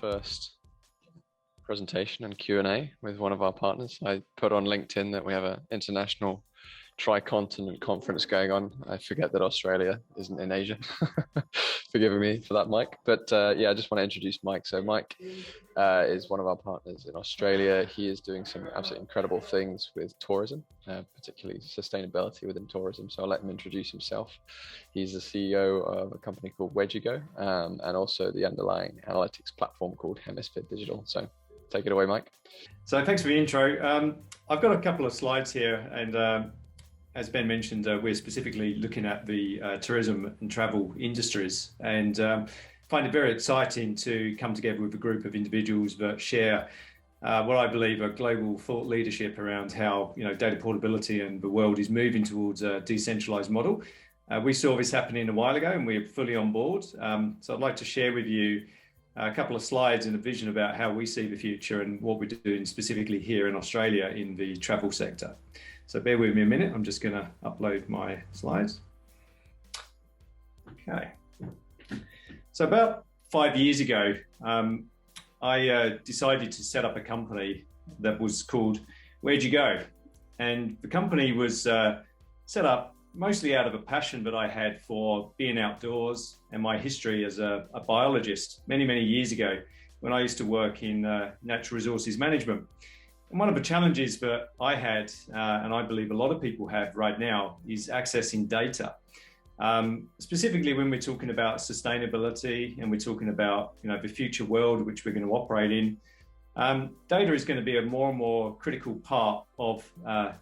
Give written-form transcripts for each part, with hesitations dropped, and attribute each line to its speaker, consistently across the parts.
Speaker 1: first presentation and Q&A with one of our partners. I put on LinkedIn that we have an international tri-continent conference going on. I forget that Australia isn't in Asia. Forgive me for that, Mike. But yeah, I just want to introduce Mike. So Mike is one of our partners in Australia. He is doing some absolutely incredible things with tourism, particularly sustainability within tourism. So I'll let him introduce himself. He's the CEO of a company called Wedgigo, and also the underlying analytics platform called Hemisphere Digital. So take it away, Mike.
Speaker 2: So thanks for the intro. I've got a couple of slides here, and as Ben mentioned, we're specifically looking at the tourism and travel industries, and find it very exciting to come together with a group of individuals that share what I believe are global thought leadership around how data portability and the world is moving towards a decentralized model. We saw this happening a while ago, and we're fully on board. So I'd like to share with you a couple of slides and a vision about how we see the future and what we're doing specifically here in Australia in the travel sector. So bear with me a minute, I'm just going to upload my slides. Okay. So about 5 years ago, I decided to set up a company that was called Wedgigo. And the company was set up mostly out of a passion that I had for being outdoors and my history as a biologist many years ago when I used to work in natural resources management. And one of the challenges that I had, and I believe a lot of people have right now, is accessing data. Specifically when we're talking about sustainability and we're talking about the future world which we're going to operate in, data is going to be a more and more critical part of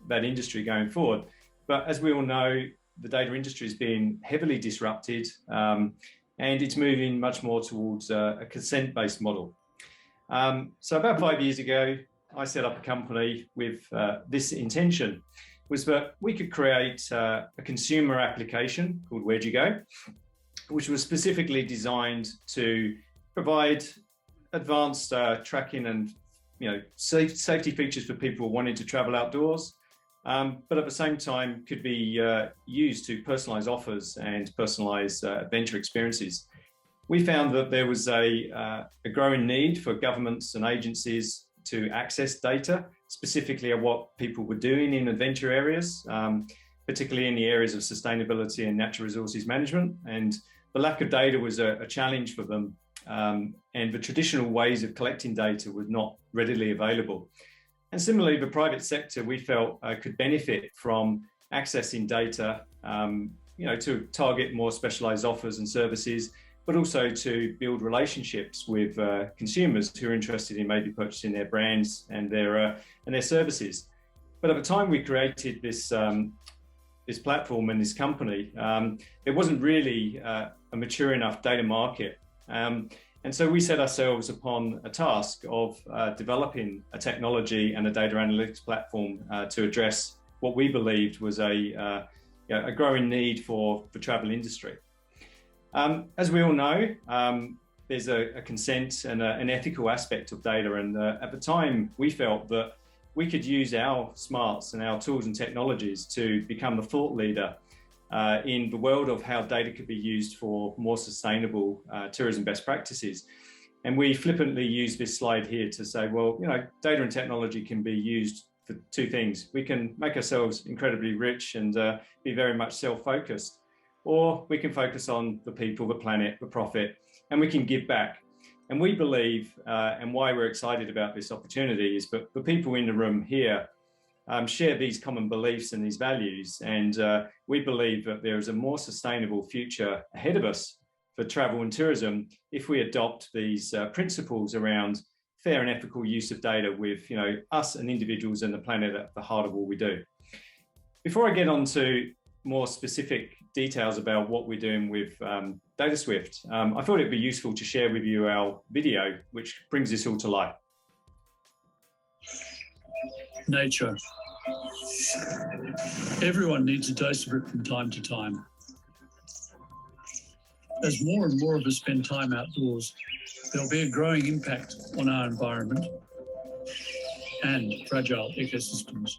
Speaker 2: that industry going forward. But as we all know, the data industry is being heavily disrupted, and it's moving much more towards a consent-based model. So about 5 years ago, I set up a company with this intention, was that we could create a consumer application called Wedgigo, which was specifically designed to provide advanced tracking and safety features for people wanting to travel outdoors, but at the same time could be used to personalize offers and personalize adventure experiences. We found that there was a growing need for governments and agencies to access data, specifically of what people were doing in adventure areas, particularly in the areas of sustainability and natural resources management. And the lack of data was a challenge for them. And the traditional ways of collecting data were not readily available. And similarly, the private sector, we felt, could benefit from accessing data, to target more specialized offers and services, but also to build relationships with consumers who are interested in maybe purchasing their brands and their services. But at the time we created this platform and this company, it wasn't really a mature enough data market. And so we set ourselves upon a task of developing a technology and a data analytics platform to address what we believed was a growing need for the travel industry. As we all know, there's a consent and an ethical aspect of data, and at the time we felt that we could use our smarts and our tools and technologies to become the thought leader in the world of how data could be used for more sustainable tourism best practices. And we flippantly use this slide here to say, well, data and technology can be used for two things. We can make ourselves incredibly rich and be very much self-focused, or we can focus on the people, the planet, the profit, and we can give back. And we believe, and why we're excited about this opportunity, is that the people in the room here share these common beliefs and these values. And we believe that there is a more sustainable future ahead of us for travel and tourism if we adopt these principles around fair and ethical use of data with us and individuals and the planet at the heart of what we do. Before I get on to more specific details about what we're doing with Dataswift, I thought it'd be useful to share with you our video, which brings this all to life.
Speaker 3: Nature. Everyone needs a dose of it from time to time. As more and more of us spend time outdoors, there'll be a growing impact on our environment and fragile ecosystems.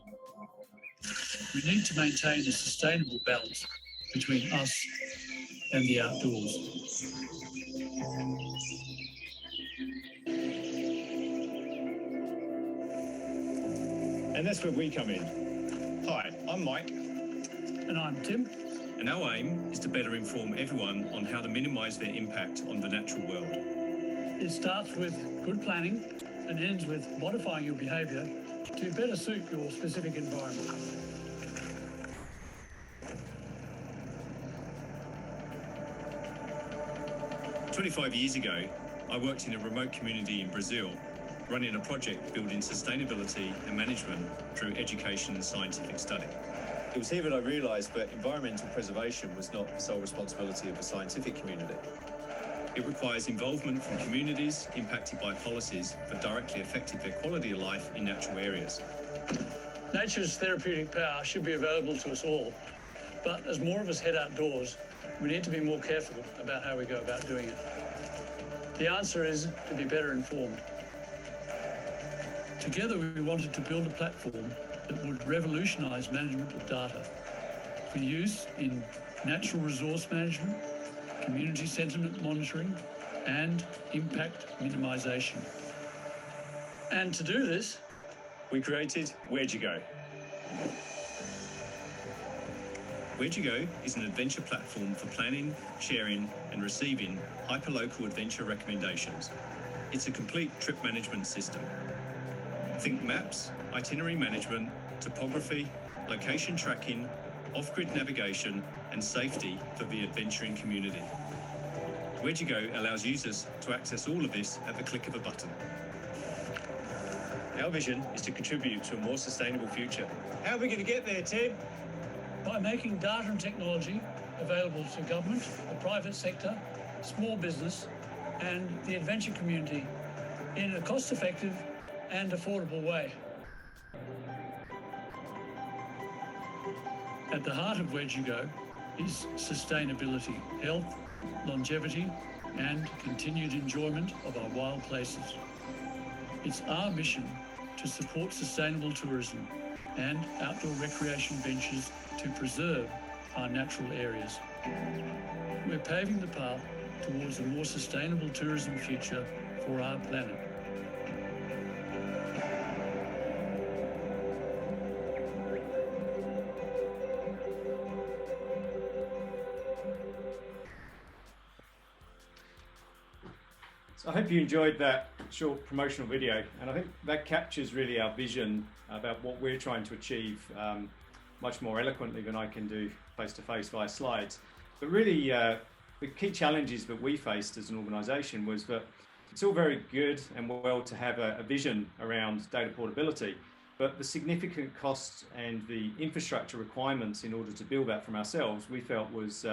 Speaker 3: We need to maintain a sustainable balance between us and the outdoors.
Speaker 4: And that's where we come in. Hi, I'm Mike.
Speaker 3: And I'm Tim.
Speaker 4: And our aim is to better inform everyone on how to minimise their impact on the natural world.
Speaker 3: It starts with good planning and ends with modifying your behaviour to better suit your specific environment.
Speaker 4: "25 years ago, I worked in a remote community in Brazil, running a project building sustainability and management through education and scientific study. It was here that I realised that environmental preservation was not the sole responsibility of the scientific community. It requires involvement from communities impacted by policies that directly affected their quality of life in natural areas.
Speaker 3: Nature's therapeutic power should be available to us all, but as more of us head outdoors, we need to be more careful about how we go about doing it. The answer is to be better informed. Together, we wanted to build a platform that would revolutionise management of data for use in natural resource management, community sentiment monitoring, and impact minimisation. And to do this,
Speaker 4: We created Where'd You Go? Where'd You Go is an adventure platform for planning, sharing and receiving hyperlocal adventure recommendations. It's a complete trip management system. Think maps, itinerary management, topography, location tracking, off-grid navigation and safety for the adventuring community. Where'd You Go allows users to access all of this at the click of a button. Our vision is to contribute to a more sustainable future. How are we going to get there, Tim?
Speaker 3: by making data and technology available to government, the private sector, small business, and the adventure community in a cost-effective and affordable way. At the heart of Where'd You Go is sustainability, health, longevity, and continued enjoyment of our wild places. It's our mission to support sustainable tourism and outdoor recreation ventures to preserve our natural areas. We're paving the path towards a more sustainable tourism future for our planet.
Speaker 2: So I hope you enjoyed that short promotional video, and I think that captures really our vision about what we're trying to achieve much more eloquently than I can do face-to-face via slides. But really, the key challenges that we faced as an organisation was that it's all very good and well to have a vision around data portability, but the significant costs and the infrastructure requirements in order to build that from ourselves, we felt was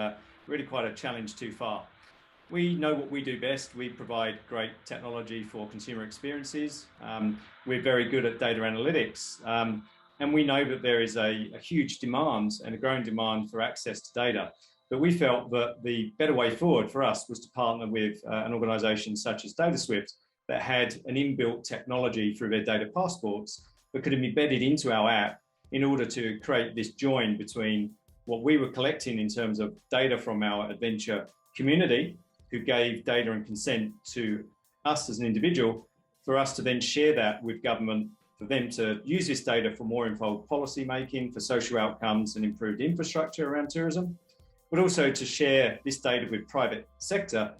Speaker 2: really quite a challenge too far. We know what we do best. We provide great technology for consumer experiences. We're very good at data analytics. And we know that there is a huge demand and a growing demand for access to data. But we felt that the better way forward for us was to partner with an organisation such as Dataswift that had an inbuilt technology through their data passports that could be embedded into our app in order to create this join between what we were collecting in terms of data from our adventure community, who gave data and consent to us as an individual, for us to then share that with government, for them to use this data for more involved policy making, for social outcomes and improved infrastructure around tourism, but also to share this data with private sector,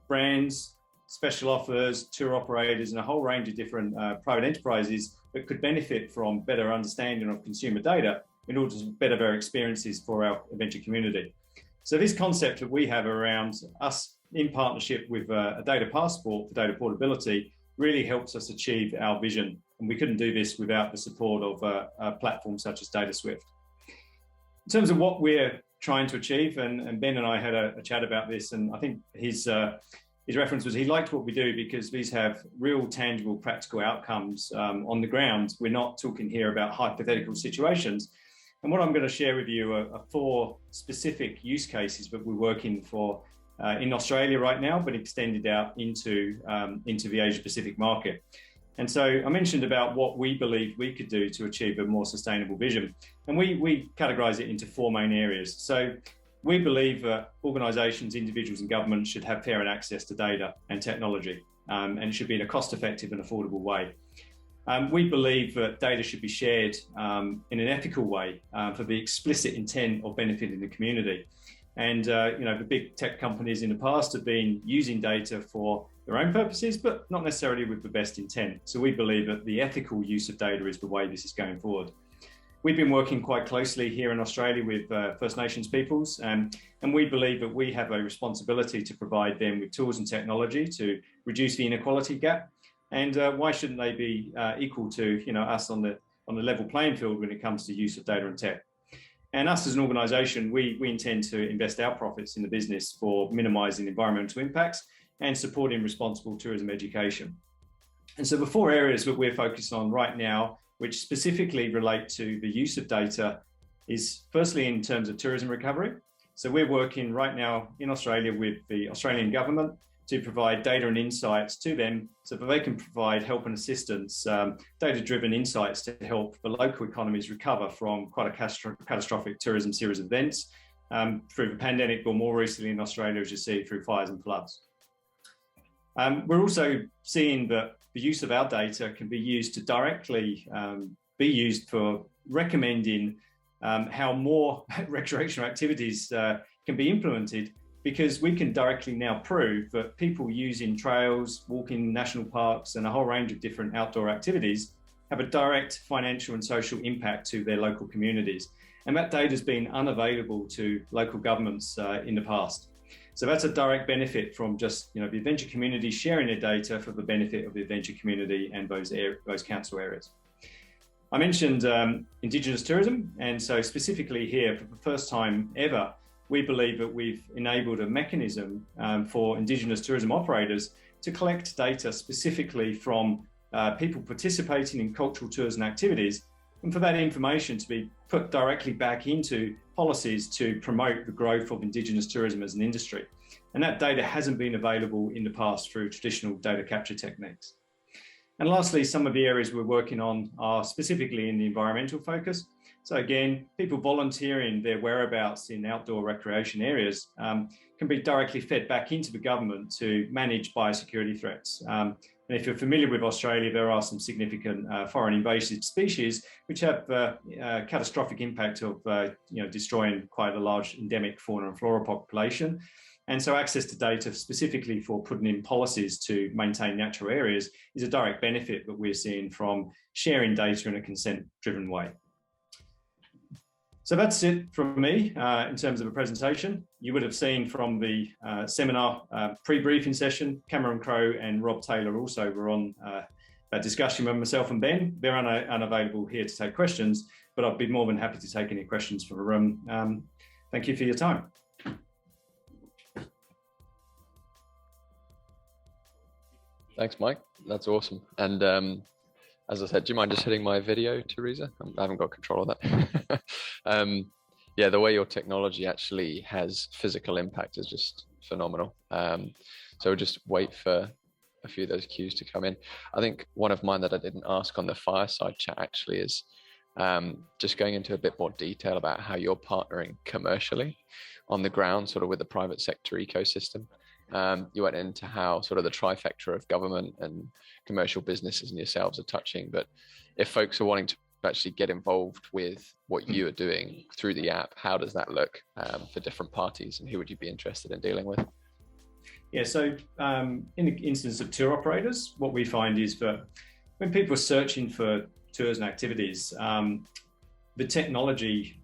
Speaker 2: brands, special offers, tour operators, and a whole range of different private enterprises that could benefit from better understanding of consumer data in order to better their experiences for our adventure community. So this concept that we have around us in partnership with a data passport for data portability really helps us achieve our vision. And we couldn't do this without the support of a platform such as Dataswift. In terms of what we're trying to achieve, and Ben and I had a chat about this, and I think his reference was he liked what we do because these have real, tangible, practical outcomes on the ground. We're not talking here about hypothetical situations. And what I'm going to share with you are 4 specific use cases that we're working for in Australia right now, but extended out into the Asia-Pacific market. And so I mentioned about what we believe we could do to achieve a more sustainable vision. And we categorize it into 4 main areas. So we believe that organizations, individuals and governments should have fair and access to data and technology, and it should be in a cost-effective and affordable way. We believe that data should be shared in an ethical way for the explicit intent of benefiting the community. And the big tech companies in the past have been using data for their own purposes, but not necessarily with the best intent. So we believe that the ethical use of data is the way this is going forward. We've been working quite closely here in Australia with First Nations peoples, and we believe that we have a responsibility to provide them with tools and technology to reduce the inequality gap. And why shouldn't they be equal to us on the level playing field when it comes to use of data and tech? And us as an organisation, we intend to invest our profits in the business for minimising environmental impacts and supporting responsible tourism education. And so the 4 areas that we're focused on right now, which specifically relate to the use of data, is firstly in terms of tourism recovery. So we're working right now in Australia with the Australian government to provide data and insights to them so that they can provide help and assistance, data-driven insights to help the local economies recover from quite a catastrophic tourism series of events through the pandemic, or more recently in Australia, as you see, through fires and floods. We're also seeing that the use of our data can be used to directly be used for recommending how more recreational activities can be implemented, because we can directly now prove that people using trails, walking national parks, and a whole range of different outdoor activities have a direct financial and social impact to their local communities. And that data has been unavailable to local governments in the past. So that's a direct benefit from just the adventure community sharing their data for the benefit of the adventure community and those council areas. I mentioned Indigenous tourism, and so specifically here, for the first time ever, we believe that we've enabled a mechanism for Indigenous tourism operators to collect data specifically from people participating in cultural tours and activities, and for that information to be put directly back into policies to promote the growth of Indigenous tourism as an industry. And that data hasn't been available in the past through traditional data capture techniques. And lastly, some of the areas we're working on are specifically in the environmental focus. So again, people volunteering their whereabouts in outdoor recreation areas can be directly fed back into the government to manage biosecurity threats. And if you're familiar with Australia, there are some significant foreign invasive species which have catastrophic impact of destroying quite a large endemic fauna and flora population. And so access to data specifically for putting in policies to maintain natural areas is a direct benefit that we're seeing from sharing data in a consent-driven way. So that's it from me in terms of a presentation. You would have seen from the seminar pre-briefing session, Cameron Crowe and Rob Taylor also were on that discussion with myself and Ben. They're unavailable here to take questions, but I'd be more than happy to take any questions from the room. Thank you for your time.
Speaker 1: Thanks, Mike. That's awesome. And as I said, do you mind just hitting my video, Teresa? I haven't got control of that. Yeah, the way your technology actually has physical impact is just phenomenal. So we'll just wait for a few of those cues to come in. I think one of mine that I didn't ask on the fireside chat actually is just going into a bit more detail about how you're partnering commercially on the ground, sort of with the private sector ecosystem. You went into how sort of the trifecta of government and commercial businesses and yourselves are touching, but if folks are wanting to actually get involved with what you are doing through the app, how does that look for different parties, and who would you be interested in dealing with?
Speaker 2: Yeah, so in the instance of tour operators, what we find is that when people are searching for tours and activities, the technology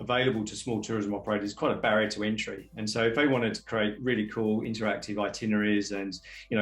Speaker 2: available to small tourism operators is quite a barrier to entry. And so if they wanted to create really cool interactive itineraries and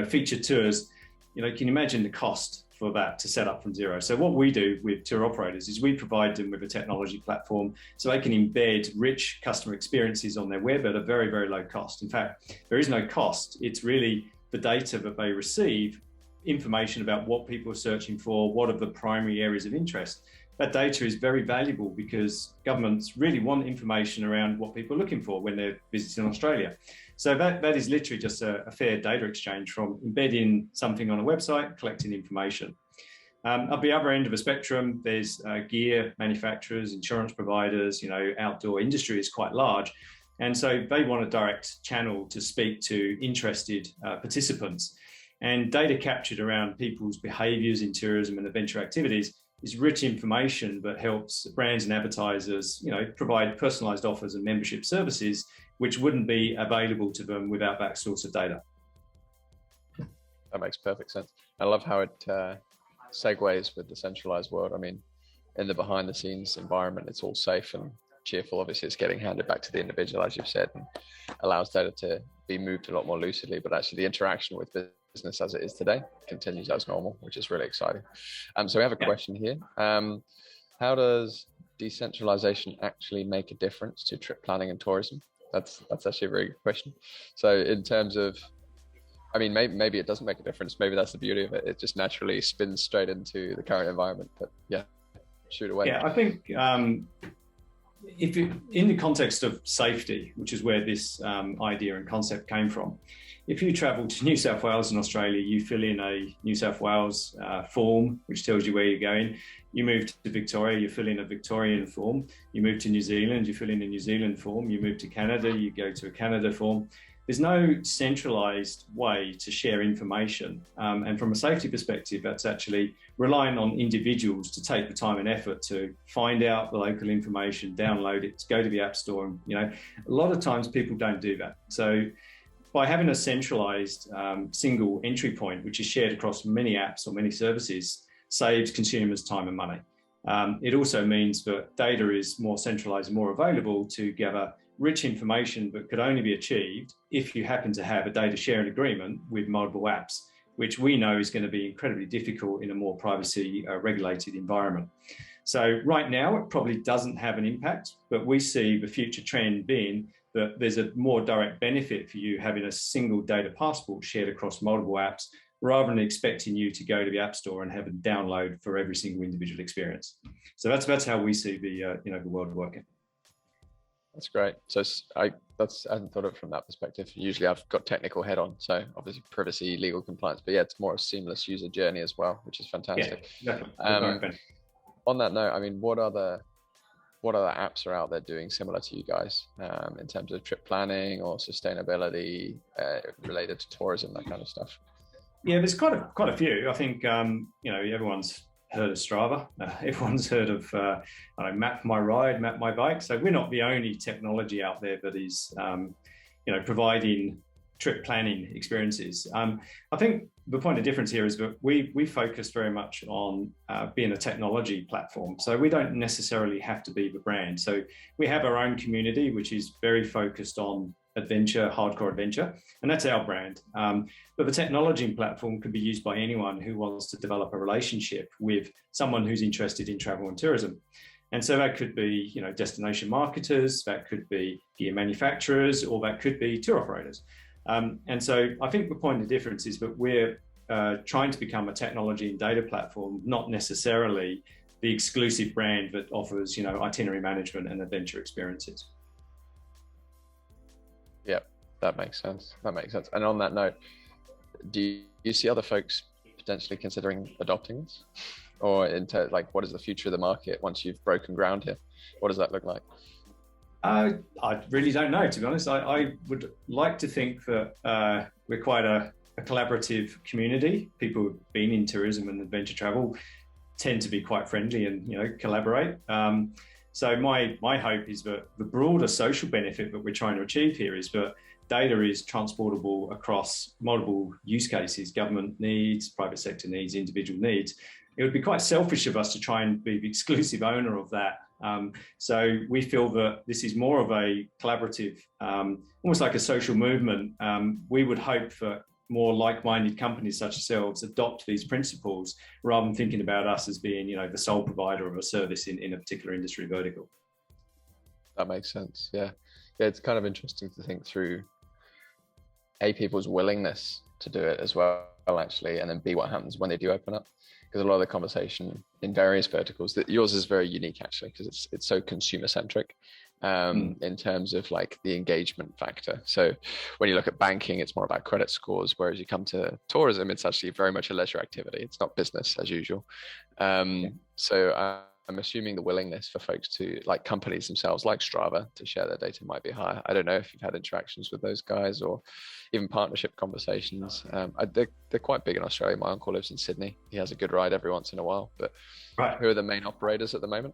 Speaker 2: featured tours, can you imagine the cost for that to set up from zero? So what we do with tour operators is we provide them with a technology platform so they can embed rich customer experiences on their web at a very, very low cost. In fact, there is no cost. It's really the data that they receive, information about what people are searching for, what are the primary areas of interest. That data is very valuable because governments really want information around what people are looking for when they're visiting Australia. So that is literally just a fair data exchange from embedding something on a website, collecting information. At the other end of the spectrum, there's gear manufacturers, insurance providers, outdoor industry is quite large. And so they want a direct channel to speak to interested participants. And data captured around people's behaviours in tourism and adventure activities is rich information that helps brands and advertisers, provide personalised offers and membership services which wouldn't be available to them without that source of data.
Speaker 1: That makes perfect sense. I love how it segues with the centralized world. I mean, in the behind the scenes environment, it's all safe and cheerful. Obviously, it's getting handed back to the individual, as you've said, and allows data to be moved a lot more lucidly. But actually, the interaction with business as it is today continues as normal, which is really exciting. So we have a question here. How does decentralization actually make a difference to trip planning and tourism? That's actually a very good question. So in terms of, I mean, maybe it doesn't make a difference. Maybe that's the beauty of it. It just naturally spins straight into the current environment. But yeah, shoot away.
Speaker 2: Yeah, I think if you, in the context of safety, which is where this idea and concept came from, if you travel to New South Wales in Australia, you fill in a New South Wales form, which tells you where you're going. You move to Victoria, you fill in a Victorian form. You move to New Zealand, you fill in a New Zealand form. You move to Canada, you go to a Canada form. There's no centralized way to share information. And from a safety perspective, that's actually relying on individuals to take the time and effort to find out the local information, download it, go to the App Store. And, a lot of times people don't do that. So by having a centralized single entry point, which is shared across many apps or many services, saves consumers time and money. It also means that data is more centralized and more available to gather rich information that could only be achieved if you happen to have a data sharing agreement with multiple apps, which we know is going to be incredibly difficult in a more privacy regulated environment. So right now, it probably doesn't have an impact, but we see the future trend being that there's a more direct benefit for you having a single data passport shared across multiple apps, rather than expecting you to go to the App Store and have a download for every single individual experience. So that's how we see the world working.
Speaker 1: That's great. So I hadn't thought of it from that perspective. Usually I've got technical head on, so obviously privacy, legal compliance, but yeah, it's more a seamless user journey as well, which is fantastic.
Speaker 2: Yeah, definitely.
Speaker 1: On that note, I mean, what other apps are out there doing similar to you guys in terms of trip planning or sustainability related to tourism, that kind of stuff?
Speaker 2: Yeah, there's quite a few. I think everyone's heard of Strava. Everyone's heard of Map My Ride, Map My Bike. So we're not the only technology out there that is providing trip planning experiences. I think the point of difference here is that we focus very much on being a technology platform. So we don't necessarily have to be the brand. So we have our own community, which is very focused on adventure, hardcore adventure, and that's our brand. But the technology platform could be used by anyone who wants to develop a relationship with someone who's interested in travel and tourism. And so that could be, destination marketers, that could be gear manufacturers, or that could be tour operators. And so I think the point of difference is that we're trying to become a technology and data platform, not necessarily the exclusive brand that offers, itinerary management and adventure experiences.
Speaker 1: Yeah, that makes sense. And on that note, do you see other folks potentially considering adopting this? Or what is the future of the market once you've broken ground here? What does that look like?
Speaker 2: I really don't know, to be honest. I would like to think that we're quite a collaborative community. People who've been in tourism and adventure travel tend to be quite friendly and collaborate. So my hope is that the broader social benefit that we're trying to achieve here is that data is transportable across multiple use cases, government needs, private sector needs, individual needs. It would be quite selfish of us to try and be the exclusive owner of that. So we feel that this is more of a collaborative, almost like a social movement. We would hope that more like-minded companies such as yourselves adopt these principles rather than thinking about us as being, the sole provider of a service in a particular industry vertical.
Speaker 1: That makes sense. Yeah, it's kind of interesting to think through people's willingness to do it as well, actually, and then B, what happens when they do open up. Because a lot of the conversation in various verticals, that yours is very unique actually, because it's so consumer centric in terms of like the engagement factor. So when you look at banking, it's more about credit scores, whereas you come to tourism, it's actually very much a leisure activity. It's not business as usual. So I'm assuming the willingness for folks to, like companies themselves, like Strava, to share their data might be higher. I don't know if you've had interactions with those guys or even partnership conversations. They're quite big in Australia. My uncle lives in Sydney. He has a good ride every once in a while. But
Speaker 2: Right.
Speaker 1: who are the main operators at the moment?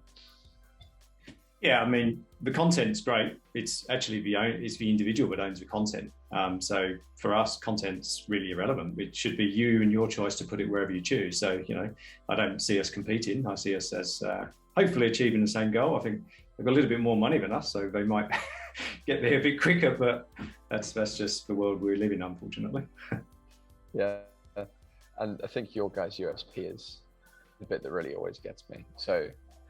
Speaker 2: Yeah, I mean, the content's great. It's actually it's the individual that owns the content. So for us, content's really irrelevant. It should be you and your choice to put it wherever you choose. So, I don't see us competing. I see us as hopefully achieving the same goal. I think they've got a little bit more money than us, so they might get there a bit quicker, but that's just the world we live in, unfortunately.
Speaker 1: Yeah. And I think your guys' USP is the bit that really always gets me. So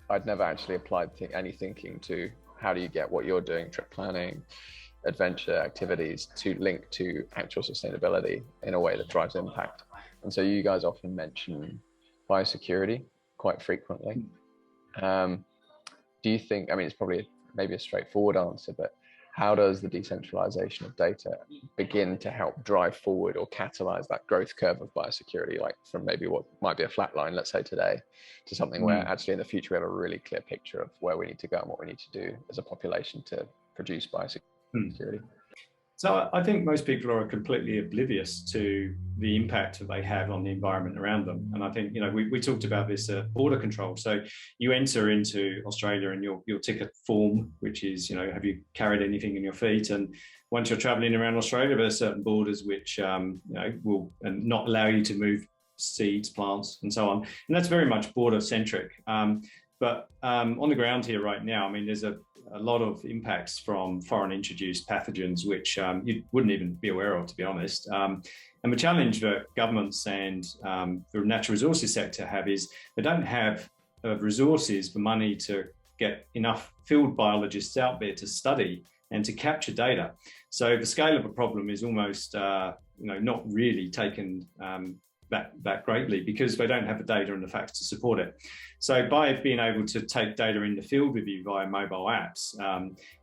Speaker 1: I'd never actually applied any thinking to how do you get what you're doing, trip planning, adventure activities, to link to actual sustainability in a way that drives impact. And so you guys often mention biosecurity quite frequently. Do you think, I mean, it's probably maybe a straightforward answer, but how does the decentralization of data begin to help drive forward or catalyze that growth curve of biosecurity, like from maybe what might be a flat line, let's say today, to something where actually in the future we have a really clear picture of where we need to go and what we need to do as a population to produce biosecurity?
Speaker 2: So I think most people are completely oblivious to the impact that they have on the environment around them. And I think, we talked about this border control. So you enter into Australia and you'll tick a form, which is, have you carried anything in your feet? And once you're traveling around Australia, there are certain borders which, will not allow you to move seeds, plants, and so on. And that's very much border centric. But on the ground here right now, I mean, there's a lot of impacts from foreign introduced pathogens, which you wouldn't even be aware of, to be honest. And the challenge that governments and the natural resources sector have is they don't have resources, the money to get enough field biologists out there to study and to capture data. So the scale of the problem is almost, not really taken that greatly because they don't have the data and the facts to support it. So by being able to take data in the field with you via mobile apps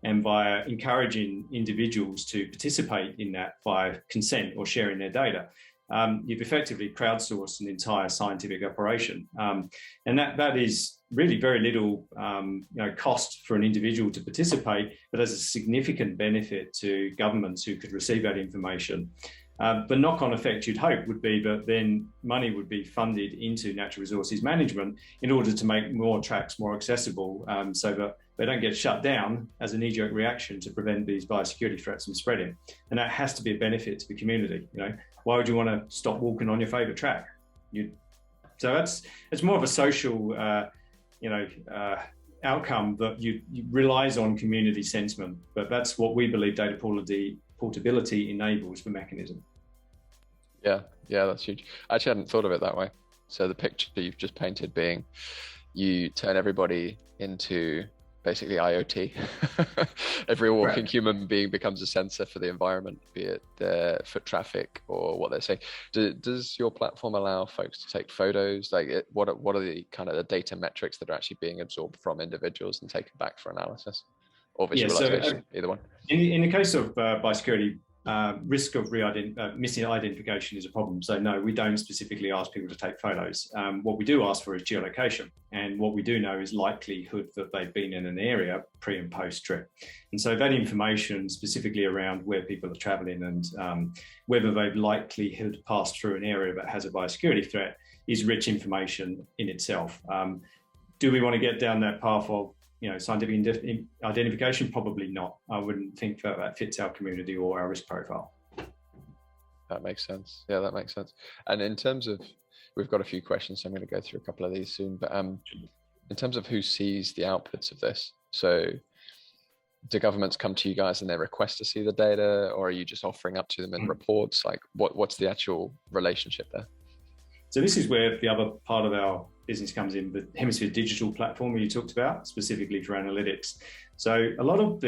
Speaker 2: and via encouraging individuals to participate in that via consent or sharing their data, you've effectively crowdsourced an entire scientific operation. And that is really very little cost for an individual to participate, but has a significant benefit to governments who could receive that information. The knock-on effect you'd hope would be that then money would be funded into natural resources management in order to make more tracks more accessible so that they don't get shut down as a knee-jerk reaction to prevent these biosecurity threats from spreading. And that has to be a benefit to the community. Why would you want to stop walking on your favorite track? So it's more of a social, outcome that you relies on community sentiment. But that's what we believe data portability enables the mechanism.
Speaker 1: Yeah, that's huge. I actually hadn't thought of it that way. So the picture you've just painted being you turn everybody into basically IoT. Every walking human being becomes a sensor for the environment, be it their foot traffic or what they're saying. Does your platform allow folks to take photos? Like, what are the kind of the data metrics that are actually being absorbed from individuals and taken back for analysis? Or visualization, either one.
Speaker 2: In the case of biosecurity, risk of missing identification is a problem. So no, we don't specifically ask people to take photos. What we do ask for is geolocation. And what we do know is likelihood that they've been in an area pre and post trip. And so that information specifically around where people are traveling and whether they've likelihood passed through an area that has a biosecurity threat is rich information in itself. Do we want to get down that path of scientific identification? Probably not. I wouldn't think that fits our community or our risk profile.
Speaker 1: That makes sense. Yeah, that makes sense. And in terms of, we've got a few questions, so I'm going to go through a couple of these soon. But in terms of who sees the outputs of this, so do governments come to you guys and they request to see the data, or are you just offering up to them in reports? Like, what's the actual relationship there?
Speaker 2: So this is where the other part of our business comes in, the Hemisphere digital platform you talked about, specifically for analytics. So a lot of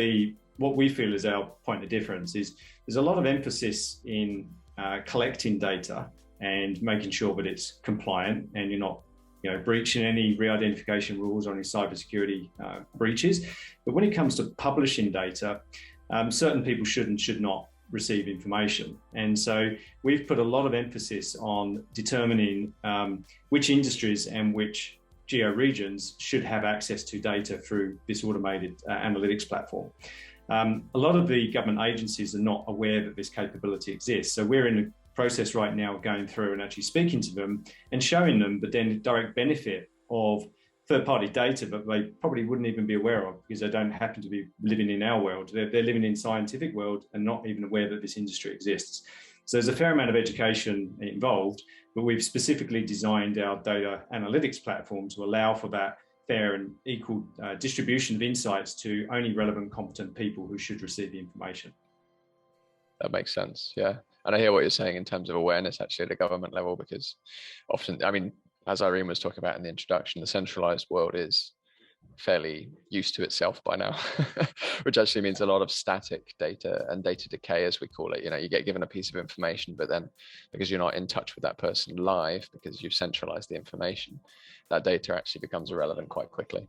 Speaker 2: what we feel is our point of difference is there's a lot of emphasis in collecting data and making sure that it's compliant and you're not breaching any re-identification rules or any cybersecurity breaches. But when it comes to publishing data, certain people should and should not receive information. And so we've put a lot of emphasis on determining which industries and which geo-regions should have access to data through this automated analytics platform. A lot of the government agencies are not aware that this capability exists. So we're in a process right now of going through and actually speaking to them and showing them the direct benefit of third-party data that they probably wouldn't even be aware of because they don't happen to be living in our world. They're living in scientific world and not even aware that this industry exists. So there's a fair amount of education involved, but we've specifically designed our data analytics platform to allow for that fair and equal distribution of insights to only relevant, competent people who should receive the information.
Speaker 1: That makes sense, yeah. And I hear what you're saying in terms of awareness actually at a government level, because often, I mean, as Irene was talking about in the introduction, the centralized world is fairly used to itself by now, which actually means a lot of static data and data decay, as we call it. You know, you get given a piece of information, but then because you're not in touch with that person live, because you've centralized the information, that data actually becomes irrelevant quite quickly.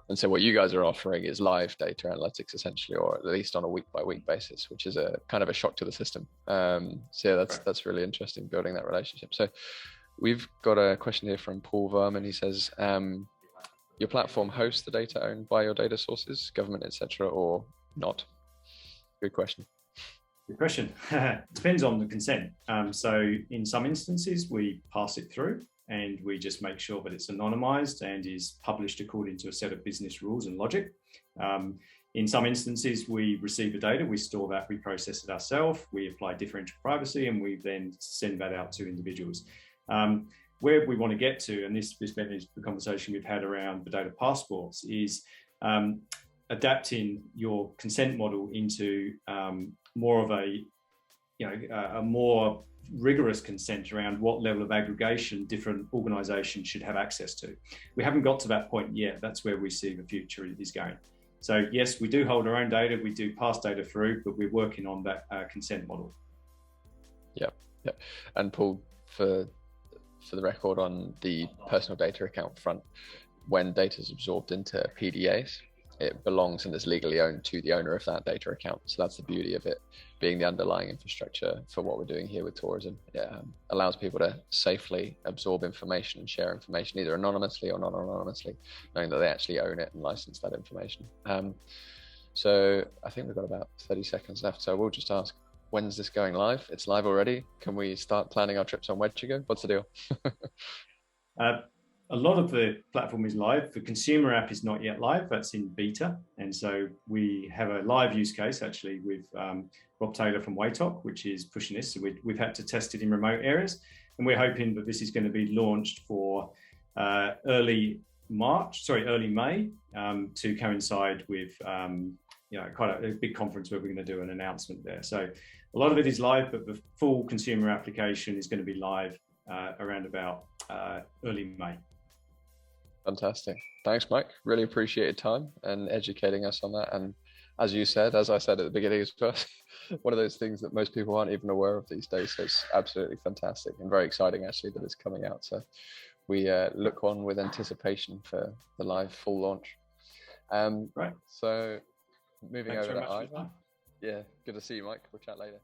Speaker 1: And so what you guys are offering is live data analytics essentially, or at least on a week by week basis, which is a kind of a shock to the system. So yeah, that's really interesting, building that relationship. So we've got a question here from Paul Verman. He says, your platform hosts the data owned by your data sources, government, etc., or not? Good question.
Speaker 2: Good question. Depends on the consent. So in some instances, we pass it through and we just make sure that it's anonymized and is published according to a set of business rules and logic. In some instances, we receive the data, we store that, we process it ourselves, we apply differential privacy, and we then send that out to individuals. Where we want to get to, and this is the conversation we've had around the data passports, is adapting your consent model into more of a more rigorous consent around what level of aggregation different organisations should have access to. We haven't got to that point yet. That's where we see the future is going. So yes, we do hold our own data, we do pass data through, but we're working on that consent model. Yeah.
Speaker 1: And Paul, for the record, on the personal data account front, when data is absorbed into PDAs, it belongs and is legally owned to the owner of that data account. So that's the beauty of it being the underlying infrastructure for what we're doing here with tourism. It allows people to safely absorb information and share information, either anonymously or non-anonymously, knowing that they actually own it and license that information. So I think we've got about 30 seconds left. So we'll just ask, when's this going live? It's live already. Can we start planning our trips on where to go? What's the deal?
Speaker 2: A lot of the platform is live. The consumer app is not yet live. That's in beta. And so we have a live use case actually with Rob Taylor from Waytalk, which is pushing this. So we've had to test it in remote areas. And we're hoping that this is going to be launched for early May to coincide with quite a big conference where we're going to do an announcement there. So a lot of it is live, but the full consumer application is going to be live around about early May.
Speaker 1: Fantastic. Thanks, Mike. Really appreciate your time and educating us on that. And as you said, as I said at the beginning as well, one of those things that most people aren't even aware of these days. So it's absolutely fantastic and very exciting actually that it's coming out. So we look on with anticipation for the live full launch.
Speaker 2: Right.
Speaker 1: So moving
Speaker 2: Thanks
Speaker 1: over to
Speaker 2: very much.
Speaker 1: Ivan. Yeah, good to see you, Mike. We'll chat later.